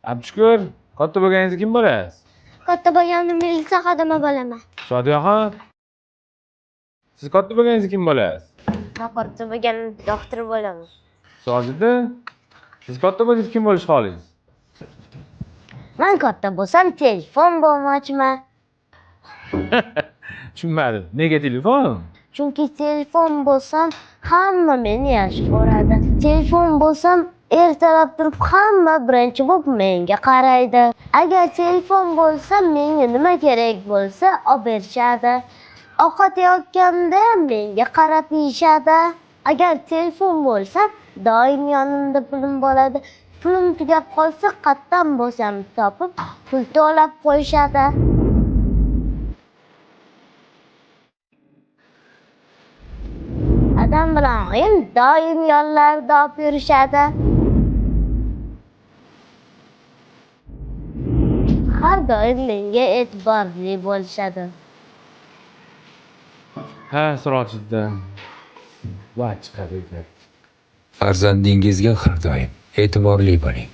Abshukur, katta bo'lganingizda kim bo'lasiz? Katta bo'lganimda militsiya xodimi bo'laman. Shodiyaxon. Siz katta bo'lganingizda kim bo'lasiz? Men katta bo'lganimda doktor bo'laman. Sojida. Siz katta bo'lsangiz kim bo'lishni xohlaysiz? Men katta bo'lsam telefon bo'lmoqchiman. Tushunmadim. Nega telefon? Chunki telefon bo'lsam hamma meni yaxshi ko'radi. Telefon bo'lsam ertalab turib hamma birinchi bo'lib menga qaraydi. Agar telefon bo'lsa menga nima kerak bo'lsa olib berishadi. Ovqat yeyotganda menga qarab yeyishadi. Agar telefon bo'lsa doim yonimda pulim bo'ladi. Pulim tugab qolsa qayerdan bo'lsam topib pul to'lab qo'yishadi. Adam bilan oyim doim yonlarida olib yurishadi. Har doim menga e'tiborli bo'lishadi. Ha, Sirojida. Va chiqadi ekan. Farzandingizga har doim e'tiborli bo'ling.